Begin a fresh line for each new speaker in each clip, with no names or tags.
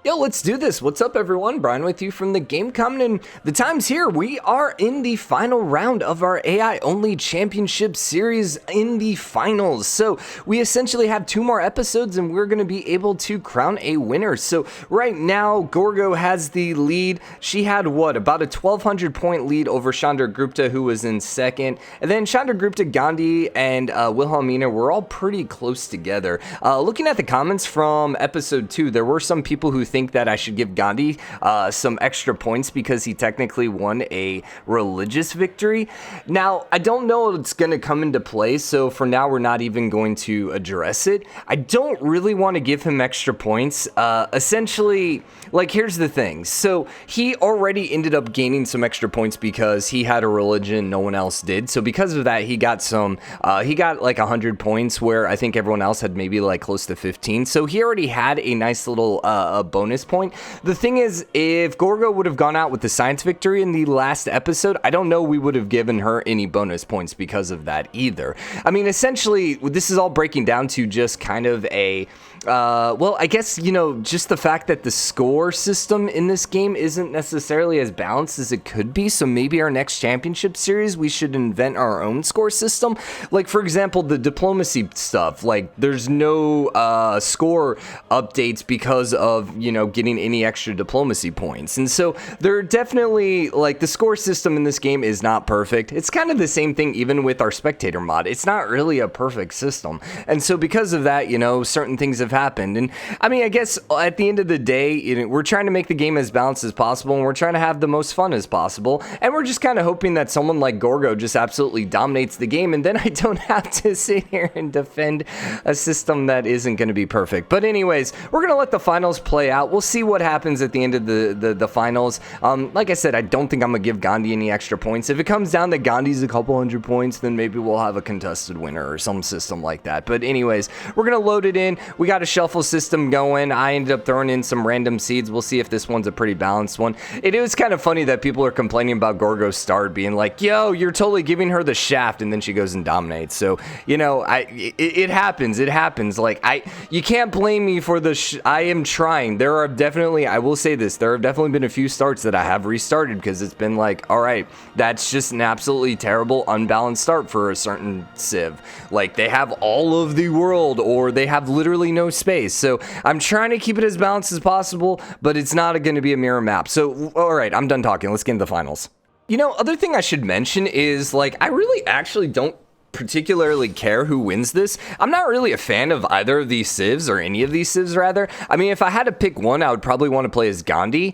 Yo, let's do this. What's up, everyone? Brian with you from TheGameCommon, and the time's here. We are in the final round of our AI-only championship series in the finals. So we essentially have 2 more episodes, and we're going to be able to crown a winner. So right now, Gorgo has the lead. She had, about a 1,200-point lead over Chandra Gupta, who was in second. And then Chandra Gupta, Gandhi, and Wilhelmina were all pretty close together. Looking at the comments from episode 2, there were some people who think that I should give Gandhi some extra points because he technically won a religious victory. Now, I don't know if it's going to come into play, so for now, we're not even going to address it. I don't really want to give him extra points. Essentially, here's the thing. So he already ended up gaining some extra points because he had a religion no one else did. So because of that, he got 100 points, where I think everyone else had maybe close to 15. So he already had a nice little bonus point. The thing is, if Gorgo would have gone out with the science victory in the last episode, I don't know we would have given her any bonus points because of that either. I mean, essentially, this is all breaking down to just kind of a I guess, just the fact that the score system in this game isn't necessarily as balanced as it could be. So maybe our next championship series, we should invent our own score system. For example, the diplomacy stuff, there's no score updates because of, getting any extra diplomacy points. And so they're definitely, the score system in this game is not perfect. It's kind of the same thing even with our spectator mod. It's not really a perfect system. And so because of that, certain things have happened. And I mean, I guess at the end of the day, we're trying to make the game as balanced as possible, and we're trying to have the most fun as possible. And we're just kind of hoping that someone like Gorgo just absolutely dominates the game, and then I don't have to sit here and defend a system that isn't going to be perfect. But anyways, we're going to let the finals play out. We'll see what happens at the end of the finals. Like I said, I don't think I'm going to give Gandhi any extra points. If it comes down to Gandhi's a couple hundred points, then maybe we'll have a contested winner or some system like that. But anyways, we're going to load it in. We got a shuffle system going. I ended up throwing in some random seeds. We'll see if this one's a pretty balanced one. It is kind of funny that people are complaining about Gorgo's start being like, yo, you're totally giving her the shaft, and then she goes and dominates. So, it happens. It happens. You can't blame me for I am trying. There are definitely, I will say this, there have definitely been a few starts that I have restarted because it's been all right, that's just an absolutely terrible, unbalanced start for a certain civ. They have all of the world, or they have literally no space. So I'm trying to keep it as balanced as possible, but it's not going to be a mirror map. So, all right, I'm done talking. Let's get into the finals. Other thing I should mention is, I really actually don't particularly care who wins this. I'm not really a fan of either of these civs, or any of these civs rather. I mean, if I had to pick one, I would probably want to play as Gandhi,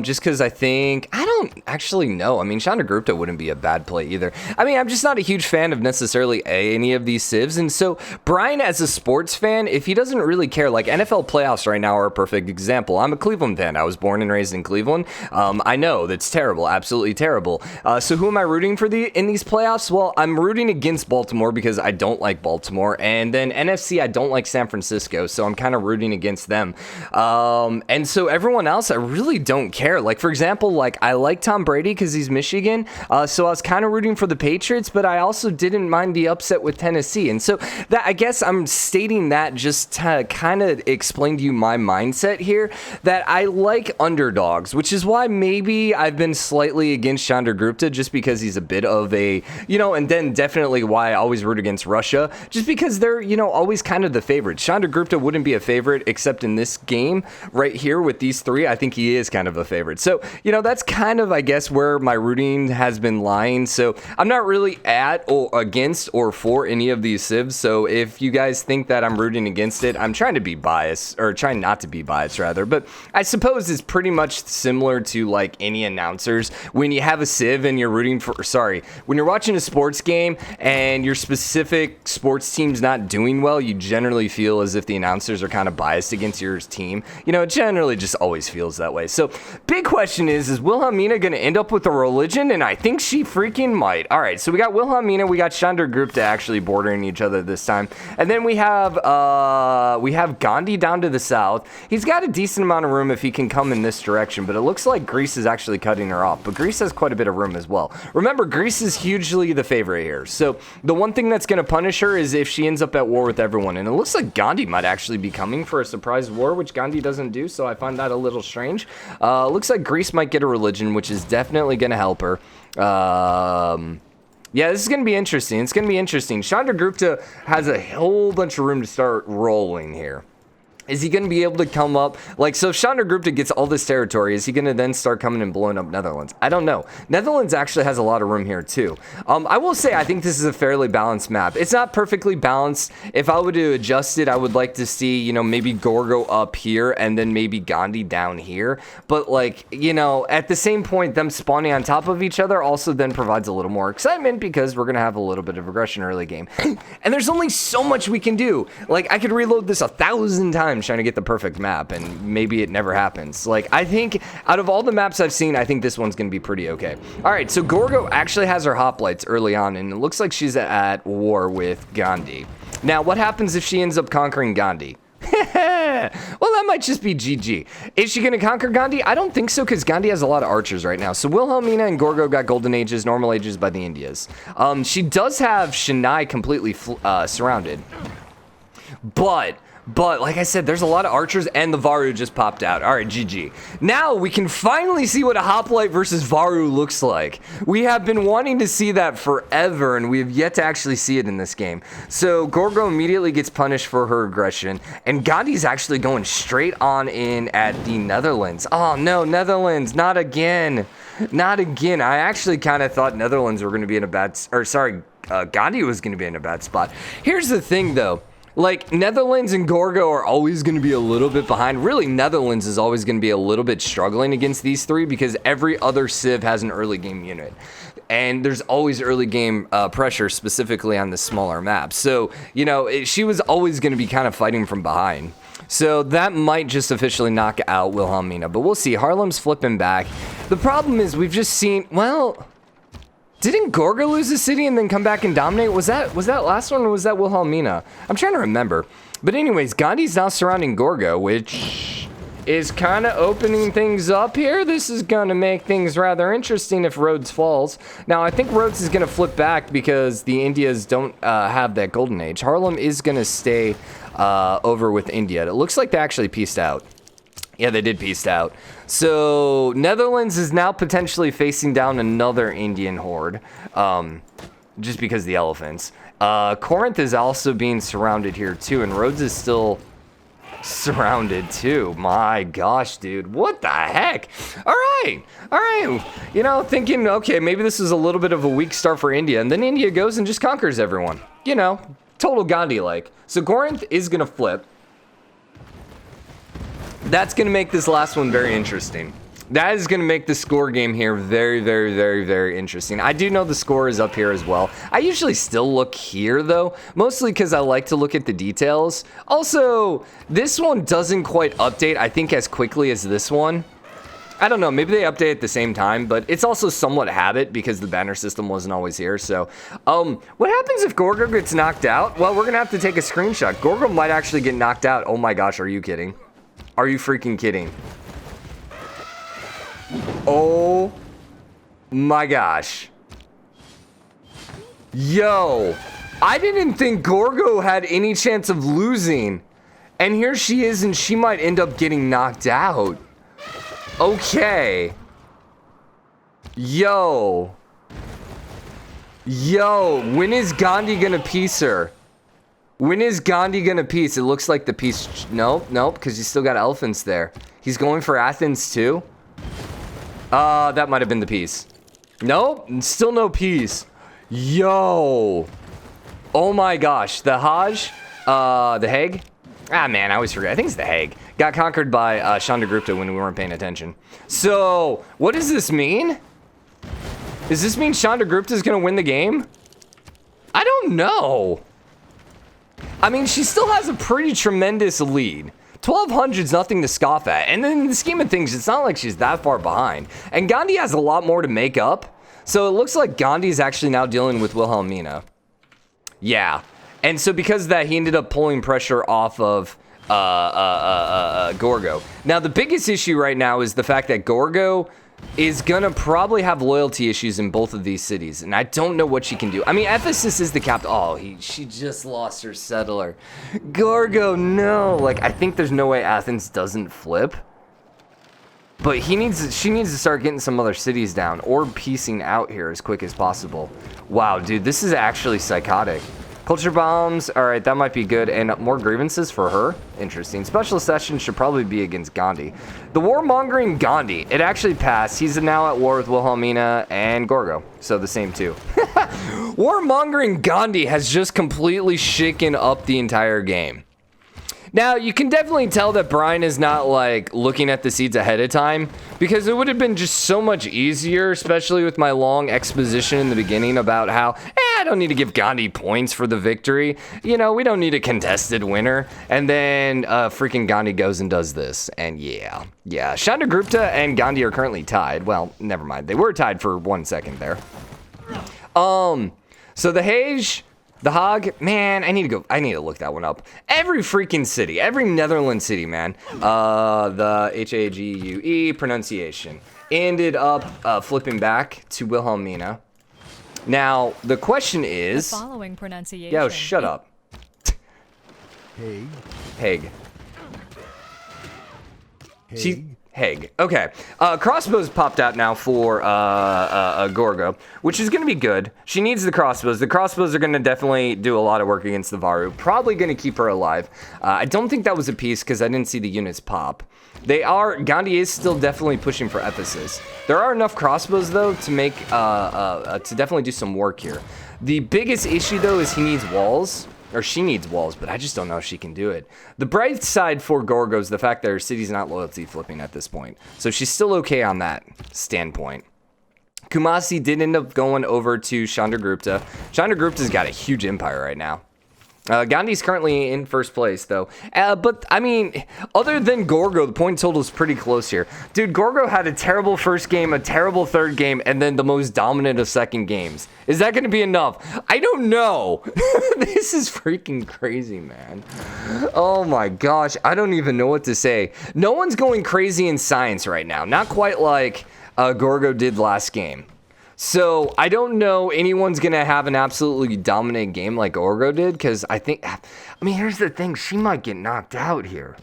just because I don't actually know. I mean, Chandra Gupta wouldn't be a bad play either. I mean, I'm just not a huge fan of necessarily any of these civs, and so Brian, as a sports fan, if he doesn't really care, NFL playoffs right now are a perfect example. I'm a Cleveland fan. I was born and raised in Cleveland. I know that's terrible, absolutely terrible. So who am I rooting for in these playoffs? Well, I'm rooting against Baltimore because I don't like Baltimore, and then NFC, I don't like San Francisco, so I'm kind of rooting against them. And so everyone else, I really don't care. For example, I like Tom Brady because he's Michigan, so I was kind of rooting for the Patriots, but I also didn't mind the upset with Tennessee. And so that, I guess I'm stating that just to kind of explain to you my mindset here, that I like underdogs, which is why maybe I've been slightly against Chandra Gupta, just because he's a bit of a, and then definitely why I always root against Russia, just because they're, always kind of the favorites. Chandra Gupta wouldn't be a favorite except in this game right here with these 3. I think he is kind of a favorite. So, that's kind of, I guess, where my rooting has been lying. So I'm not really at or against or for any of these civs. So if you guys think that I'm rooting against it, I'm trying to be biased, or trying not to be biased rather. But I suppose it's pretty much similar to any announcers. When you have a civ and you're when you're watching a sports game and your specific sports team's not doing well, you generally feel as if the announcers are kind of biased against your team. It generally just always feels that way. So big question is Wilhelmina going to end up with a religion? And I think she freaking might. All right, so we got Wilhelmina, we got Chandra Gupta actually bordering each other this time. And then we have Gandhi down to the south. He's got a decent amount of room if he can come in this direction, but it looks like Greece is actually cutting her off. But Greece has quite a bit of room as well. Remember, Greece is hugely the favorite here. So the one thing that's going to punish her is if she ends up at war with everyone. And it looks like Gandhi might actually be coming for a surprise war, which Gandhi doesn't do, so I find that a little strange. Looks like Greece might get a religion, which is definitely going to help her. Yeah, this is going to be interesting. It's going to be interesting. Chandragupta has a whole bunch of room to start rolling here. Is he going to be able to come up? Like, so if Chandragupta gets all this territory, is he going to then start coming and blowing up Netherlands? I don't know. Netherlands actually has a lot of room here, too. I will say I think this is a fairly balanced map. It's not perfectly balanced. If I were to adjust it, I would like to see, you know, maybe Gorgo up here and then maybe Gandhi down here. But, like, you know, at the same point, them spawning on top of each other also then provides a little more excitement because we're going to have a little bit of aggression early game. And there's only so much we can do. Like, I could reload this 1,000 times trying to get the perfect map, and maybe it never happens. Like, I think out of all the maps I've seen, I think this one's gonna be pretty okay. All right, so Gorgo actually has her hoplites early on, and it looks like she's at war with Gandhi. Now, what happens if she ends up conquering Gandhi? Well, that might just be GG. Is she going to conquer Gandhi? I don't think so, because Gandhi has a lot of archers right now. So Wilhelmina and Gorgo got golden ages, normal ages by the Indias. She does have Chennai completely surrounded. But, like I said, there's a lot of archers, and the Varu just popped out. All right, GG. Now, we can finally see what a hoplite versus Varu looks like. We have been wanting to see that forever, and we have yet to actually see it in this game. So, Gorgo immediately gets punished for her aggression, and Gandhi's actually going straight on in at the Netherlands. Oh, no, Netherlands, not again. Not again. I actually kind of thought Netherlands were going to be in a bad... Gandhi was going to be in a bad spot. Here's the thing, though. Like, Netherlands and Gorgo are always going to be a little bit behind. Really, Netherlands is always going to be a little bit struggling against these three because every other Civ has an early game unit. And there's always early game pressure, specifically on the smaller maps. So, you know, she was always going to be kind of fighting from behind. So that might just officially knock out Wilhelmina. But we'll see. Haarlem's flipping back. The problem is we've just seen, well... Didn't Gorgo lose the city and then come back and dominate? Was that last one, or was that Wilhelmina? I'm trying to remember. But anyways, Gandhi's now surrounding Gorgo, which is kind of opening things up here. This is going to make things rather interesting if Rhodes falls. Now, I think Rhodes is going to flip back because the Indias don't have that golden age. Haarlem is going to stay over with India. It looks like they actually peaced out. Yeah, they did peace out. So, Netherlands is now potentially facing down another Indian horde, just because of the elephants. Corinth is also being surrounded here, too, and Rhodes is still surrounded, too. My gosh, dude, what the heck? All right. You know, thinking, okay, maybe this is a little bit of a weak start for India, and then India goes and just conquers everyone. You know, total Gandhi-like. So, Corinth is going to flip. That's going to make this last one very interesting. That is going to make the score game here very, very, very, very interesting. I do know the score is up here as well. I usually still look here, though, mostly because I like to look at the details. Also, this one doesn't quite update, I think, as quickly as this one. I don't know, maybe they update at the same time, but it's also somewhat habit because the banner system wasn't always here. So, what happens if Gorgo gets knocked out? Well, we're going to have to take a screenshot. Gorgo might actually get knocked out. Oh my gosh, are you kidding? Are you freaking kidding? Oh my gosh. Yo, I didn't think Gorgo had any chance of losing. And here she is, and she might end up getting knocked out. Okay. Yo, when is Gandhi gonna piece her? When is Gandhi gonna piece? It looks like the piece. Nope, because he's still got elephants there. He's going for Athens too. That might have been the piece. Nope, still no piece. Yo. Oh my gosh, the Hajj, the Hague. Ah man, I always forget. I think it's the Hague. Got conquered by Chandragupta when we weren't paying attention. So, what does this mean? Does this mean Chandragupta is gonna win the game? I don't know. I mean, she still has a pretty tremendous lead. 1,200 is nothing to scoff at. And in the scheme of things, it's not like she's that far behind. And Gandhi has a lot more to make up. So it looks like Gandhi is actually now dealing with Wilhelmina. Yeah. And so because of that, he ended up pulling pressure off of Gorgo. Now, the biggest issue right now is the fact that Gorgo is gonna probably have loyalty issues in both of these cities, and I don't know what she can do. I mean, Ephesus is the capital. Oh, she just lost her settler. Gorgo, no. Like, I think there's no way Athens doesn't flip. But she needs to start getting some other cities down or piecing out here as quick as possible. Wow, dude, this is actually psychotic. Culture bombs, all right, that might be good. And more grievances for her, interesting. Special session should probably be against Gandhi. The warmongering Gandhi, it actually passed. He's now at war with Wilhelmina and Gorgo, so the same two. Warmongering Gandhi has just completely shaken up the entire game. Now, you can definitely tell that Brian is not, like, looking at the seeds ahead of time, because it would have been just so much easier, especially with my long exposition in the beginning about how, I don't need to give Gandhi points for the victory. You know, we don't need a contested winner. And then freaking Gandhi goes and does this. And yeah. Chandragupta and Gandhi are currently tied. Well, never mind. They were tied for 1 second there. So the Hague, man, I need to look that one up. Every freaking city, every Netherlands city, man, the Hague pronunciation ended up flipping back to Wilhelmina. Now, the question is...
The following pronunciation.
Yo, shut up.
Hague.
Hague. Okay. Crossbows popped out now for Gorgo, which is going to be good. She needs the crossbows. The crossbows are going to definitely do a lot of work against the Varu. Probably going to keep her alive. I don't think that was a piece because I didn't see the units pop. Gandhi is still definitely pushing for Ephesus. There are enough crossbows, though, to make, to definitely do some work here. The biggest issue, though, is he needs walls. Or she needs walls, but I just don't know if she can do it. The bright side for Gorgo is the fact that her city's not loyalty flipping at this point. So she's still okay on that standpoint. Kumasi did end up going over to Chandragupta. Chandragupta's got a huge empire right now. Gandhi's currently in first place, though. But, I mean, other than Gorgo, the point total is pretty close here. Dude, Gorgo had a terrible first game, a terrible third game, and then the most dominant of second games. Is that going to be enough? I don't know. This is freaking crazy, man. Oh, my gosh. I don't even know what to say. No one's going crazy in science right now. Not quite like Gorgo did last game. So, I don't know anyone's going to have an absolutely dominant game like Gorgo did, because I mean, here's the thing, she might get knocked out here.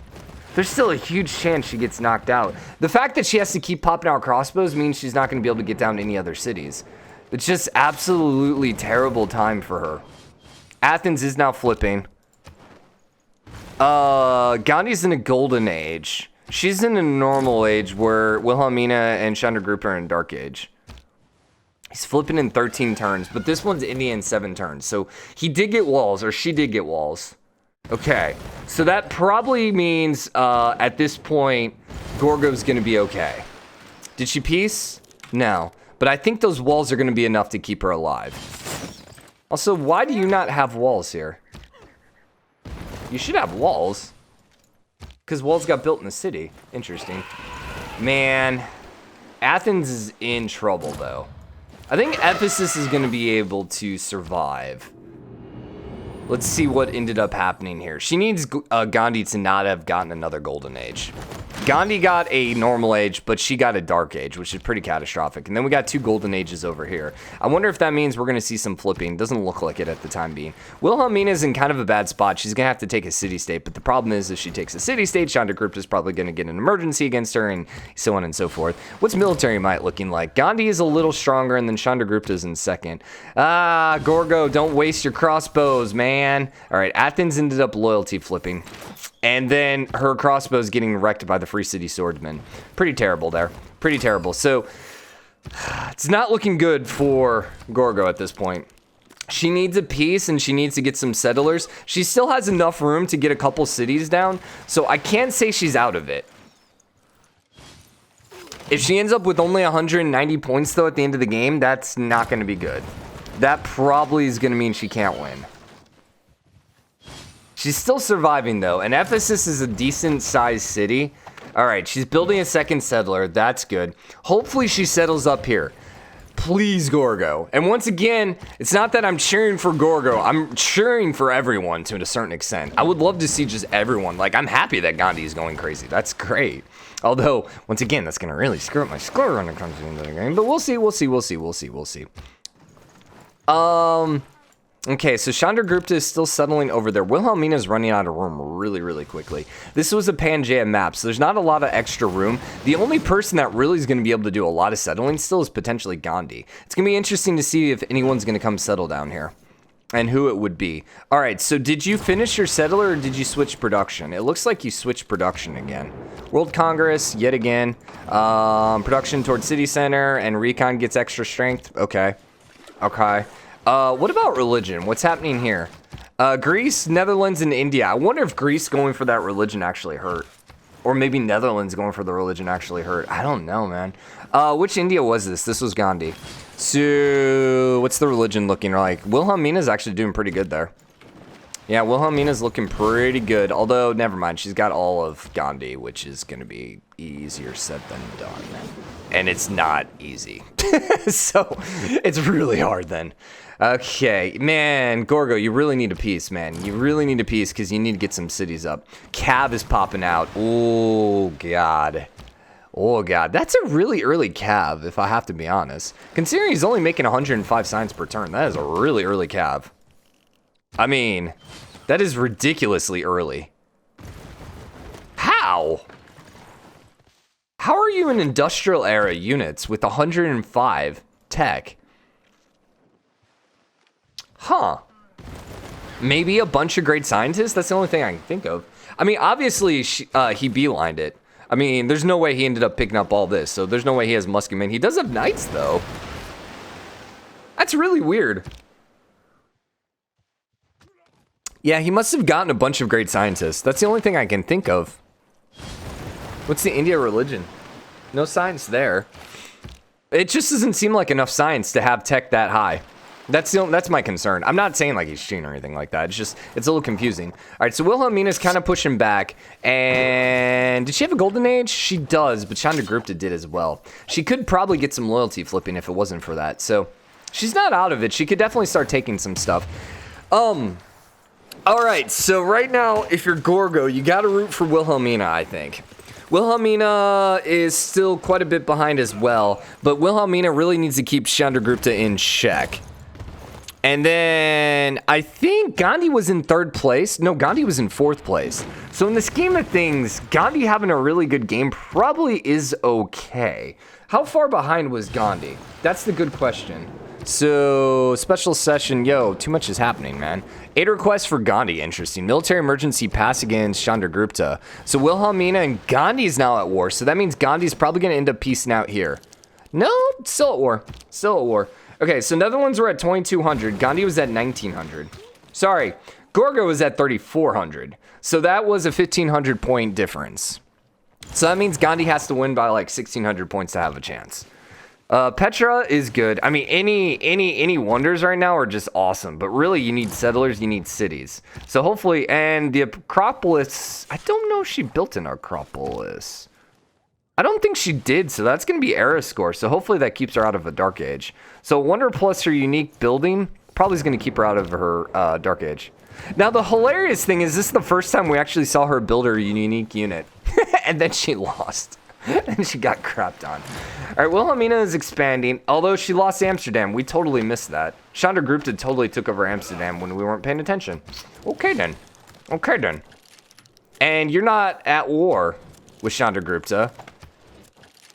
There's still a huge chance she gets knocked out. The fact that she has to keep popping out crossbows means she's not going to be able to get down to any other cities. It's just absolutely terrible time for her. Athens is now flipping. Gandhi's in a golden age. She's in a normal age where Wilhelmina and Chandragupta are in dark age. He's flipping in 13 turns, but this one's ending in 7 turns. So he did get walls, or she did get walls. Okay, so that probably means at this point, Gorgo's going to be okay. Did she peace? No, but I think those walls are going to be enough to keep her alive. Also, why do you not have walls here? You should have walls. Because walls got built in the city. Interesting. Man, Athens is in trouble, though. I think Ephesus is going to be able to survive. Let's see what ended up happening here. She needs Gandhi to not have gotten another golden age. Gandhi got a normal age, but she got a dark age, which is pretty catastrophic. And then we got 2 golden ages over here. I wonder if that means we're going to see some flipping. Doesn't look like it at the time being. Wilhelmina's in kind of a bad spot. She's going to have to take a city-state, but the problem is if she takes a city-state, Chandragupta is probably going to get an emergency against her, and so on and so forth. What's military might looking like? Gandhi is a little stronger, and then Chandragupta is in second. Gorgo, don't waste your crossbows, man. All right, Athens ended up loyalty flipping. And then her crossbow's getting wrecked by the Free City Swordsman. Pretty terrible there. Pretty terrible. So, it's not looking good for Gorgo at this point. She needs a peace, and she needs to get some settlers. She still has enough room to get a couple cities down, so I can't say she's out of it. If she ends up with only 190 points, though, at the end of the game, that's not going to be good. That probably is going to mean she can't win. She's still surviving, though, and Ephesus is a decent-sized city. All right, she's building a second settler. That's good. Hopefully, she settles up here. Please, Gorgo. And once again, it's not that I'm cheering for Gorgo. I'm cheering for everyone to a certain extent. I would love to see just everyone. Like, I'm happy that Gandhi is going crazy. That's great. Although, once again, that's going to really screw up my score when it comes to the game. But we'll see. Okay, so Chandragupta is still settling over there. Wilhelmina's running out of room really quickly. This was a Pangea map, so there's not a lot of extra room. The only person that really is going to be able to do a lot of settling still is potentially Gandhi. It's going to be interesting to see if anyone's going to come settle down here and who it would be. All right, so did you finish your settler or did you switch production? It looks like you switched production again. World Congress, yet again. Production towards city center and recon gets extra strength. Okay. What about religion? What's happening here? Greece, Netherlands, and India. I wonder if Greece going for that religion actually hurt. Or maybe Netherlands going for the religion actually hurt. I don't know, man. Which India was this? This was Gandhi. So, what's the religion looking like? Wilhelmina's actually doing pretty good there. Yeah, Wilhelmina's looking pretty good. Although, never mind. She's got all of Gandhi, which is going to be easier said than done. And it's not easy. So, it's really hard then. Okay, man, Gorgo, you really need a piece, man. You really need a piece because you need to get some cities up. Cav is popping out. Oh, God. Oh, God. That's a really early Cav, if I have to be honest. Considering he's only making 105 signs per turn, that is a really early Cav. I mean, that is ridiculously early. How? How are you in industrial era units with 105 tech? Huh. Maybe a bunch of great scientists? That's the only thing I can think of. I mean, obviously, he beelined it. I mean, there's no way he ended up picking up all this, so there's no way he has Muskemen. He does have knights, though. That's really weird. Yeah, he must have gotten a bunch of great scientists. That's the only thing I can think of. What's the India religion? No science there. It just doesn't seem like enough science to have tech that high. That's my concern. I'm not saying like he's cheating or anything like that. It's a little confusing. All right, so Wilhelmina's kind of pushing back. And did she have a golden age? She does, but Chandragupta did as well. She could probably get some loyalty flipping if it wasn't for that. So she's not out of it. She could definitely start taking some stuff. All right, so right now, if you're Gorgo, you got to root for Wilhelmina, I think. Wilhelmina is still quite a bit behind as well, but Wilhelmina really needs to keep Chandragupta in check. And then I think Gandhi was in 3rd place. No, Gandhi was in 4th place. So in the scheme of things, Gandhi having a really good game probably is okay. How far behind was Gandhi? That's the good question. So, special session. Yo, too much is happening, man. 8 requests for Gandhi. Interesting. Military emergency pass against Chandragupta. So Wilhelmina and Gandhi is now at war. So that means Gandhi's probably going to end up piecing out here. No, still at war. Still at war. Okay, so Netherlands were at 2,200. Gandhi was at 1,900. Sorry, Gorgo was at 3,400. So that was a 1,500 point difference. So that means Gandhi has to win by like 1,600 points to have a chance. Petra is good. I mean, any wonders right now are just awesome. But really, you need settlers, you need cities. So hopefully, and the Acropolis, I don't know if she built an Acropolis. I don't think she did, so that's going to be era score. So hopefully that keeps her out of a Dark Age. So Wonder plus her unique building probably is going to keep her out of her Dark Age. Now, the hilarious thing is this is the first time we actually saw her build her unique unit. And then she lost. And she got crapped on. All right, Wilhelmina is expanding. Although she lost Amsterdam, we totally missed that. Chandragupta totally took over Amsterdam when we weren't paying attention. Okay, then. Okay, then. And you're not at war with Chandragupta.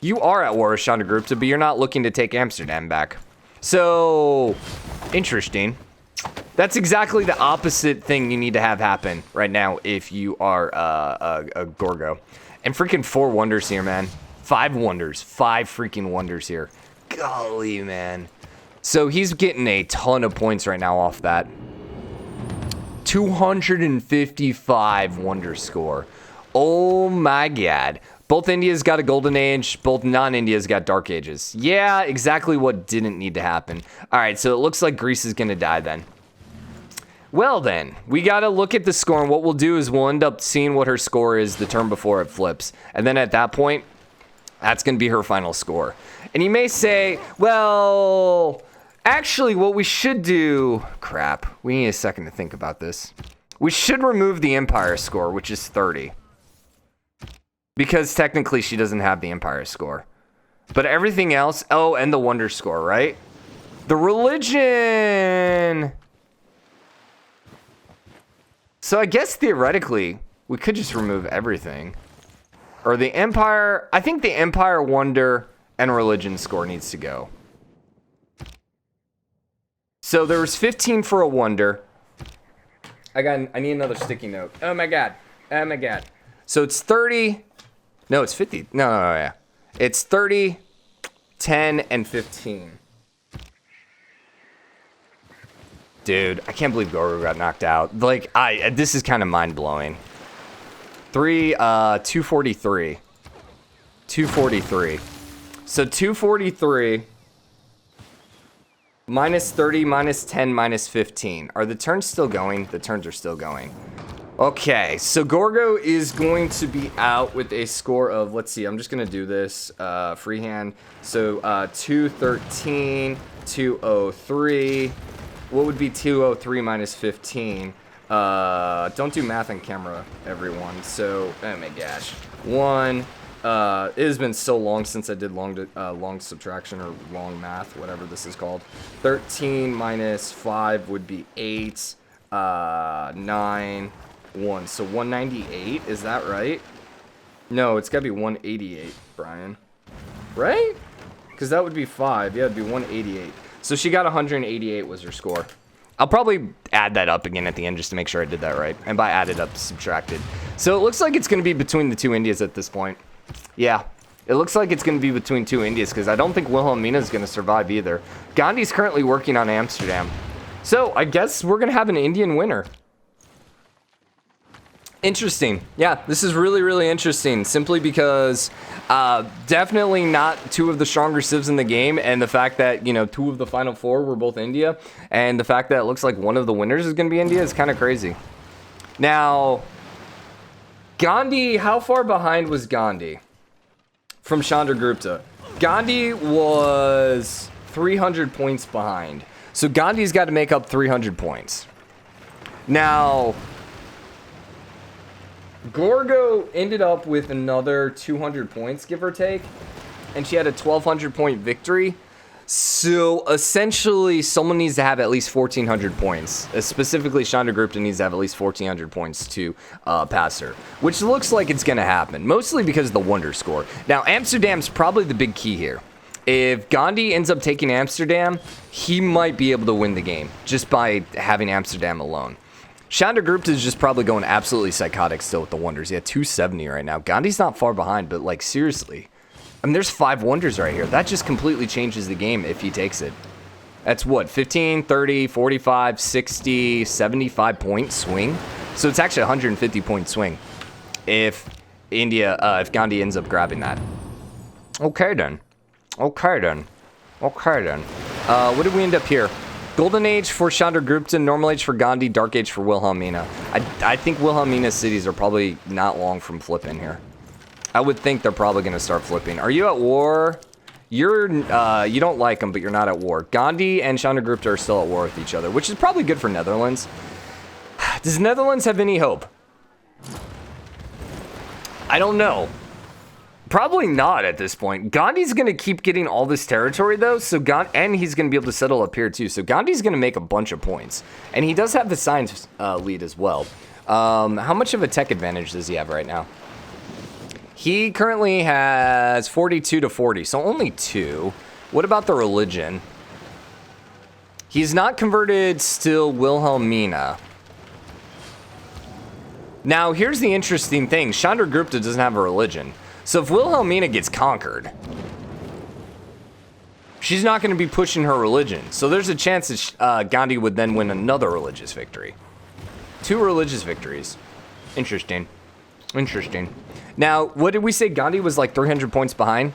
You are at war with Chandragupta, but you're not looking to take Amsterdam back. So, interesting. That's exactly the opposite thing you need to have happen right now if you are a Gorgo. And freaking 4 wonders here, man. 5 wonders. 5 freaking wonders here. Golly, man. So he's getting a ton of points right now off that. 255 wonder score. Oh my god. Both India's got a golden age, both non-India's got dark ages. Yeah, exactly what didn't need to happen. All right, so it looks like Greece is going to die then. Well then, we got to look at the score, and what we'll do is we'll end up seeing what her score is the turn before it flips. And then at that point, That's going to be her final score. And you may say, well, actually what we should do... Crap, we need a second to think about this. We should remove the Empire score, which is 30. Because technically she doesn't have the Empire score. But everything else... Oh, and the Wonder score, right? The Religion... So I guess theoretically, we could just remove everything. Or the Empire... I think the Empire, Wonder, and Religion score needs to go. So there was 15 for a Wonder. I need another sticky note. Oh my god. Oh my god. So it's 30... No, it's 50. No, yeah. It's 30, 10, and 15. Dude, I can't believe Gorgo got knocked out. Like, this is kind of mind-blowing. 243. 243. So 243 minus 30, minus 10, minus 15. Are the turns still going? The turns are still going. Okay, so Gorgo is going to be out with a score of, let's see, I'm just going to do this freehand. So 213, 203. What would be 203 minus 15? Don't do math on camera, everyone. So, oh my gosh. It has been so long since I did long subtraction or long math, whatever this is called. 13 minus 5 would be 8, 9, 1. So 198, is that right? No, it's gotta be 188, Brian. Right? Because that would be 5. Yeah, it'd be 188. So she got 188 was her score. I'll probably add that up again at the end just to make sure I did that right. And by added up, subtracted. So it looks like it's going to be between the two Indias at this point. Yeah, it looks like it's going to be between two Indias because I don't think Wilhelmina is going to survive either. Gandhi's currently working on Amsterdam. So I guess we're going to have an Indian winner. Interesting. Yeah, this is really, really interesting. Simply because definitely not two of the stronger civs in the game. And the fact that, you know, 2 of the final 4 were both India. And the fact that it looks like one of the winners is going to be India is kind of crazy. Now, Gandhi, how far behind was Gandhi from Chandragupta? Gandhi was 300 points behind. So Gandhi's got to make up 300 points. Now... Gorgo ended up with another 200 points, give or take, and she had a 1,200 point victory. So essentially, someone needs to have at least 1,400 points. Specifically, Chandragupta needs to have at least 1,400 points to pass her, which looks like it's going to happen, mostly because of the Wonder score. Now, Amsterdam's probably the big key here. If Gandhi ends up taking Amsterdam, he might be able to win the game just by having Amsterdam alone. Chandragupta is just probably going absolutely psychotic still with the Wonders. He had 270 right now. Gandhi's not far behind, but like seriously. I mean, there's 5 Wonders right here. That just completely changes the game if he takes it. That's what, 15, 30, 45, 60, 75 point swing? So it's actually a 150 point swing if Gandhi ends up grabbing that. Okay then. Okay then. Okay then. What did we end up here? Golden Age for Chandragupta, Normal Age for Gandhi, Dark Age for Wilhelmina. I think Wilhelmina's cities are probably not long from flipping here. I would think they're probably going to start flipping. Are you at war? You don't like them, but you're not at war. Gandhi and Chandragupta are still at war with each other, which is probably good for Netherlands. Does Netherlands have any hope? I don't know. Probably not at this point. Gandhi's going to keep getting all this territory, though, and he's going to be able to settle up here, too. So Gandhi's going to make a bunch of points. And he does have the science lead as well. How much of a tech advantage does he have right now? He currently has 42 to 40, so only 2. What about the religion? He's not converted still Wilhelmina. Now, here's the interesting thing. Chandragupta doesn't have a religion. So if Wilhelmina gets conquered, she's not going to be pushing her religion. So there's a chance that Gandhi would then win another religious victory. 2 religious victories. Interesting. Interesting. Now, what did we say? Gandhi was like 300 points behind?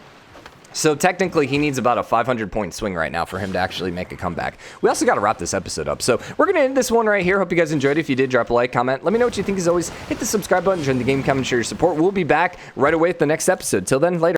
So technically, he needs about a 500-point swing right now for him to actually make a comeback. We also got to wrap this episode up. So we're going to end this one right here. Hope you guys enjoyed it. If you did, drop a like, comment. Let me know what you think. As always, hit the subscribe button, join the game, comment, share your support. We'll be back right away with the next episode. Till then, later.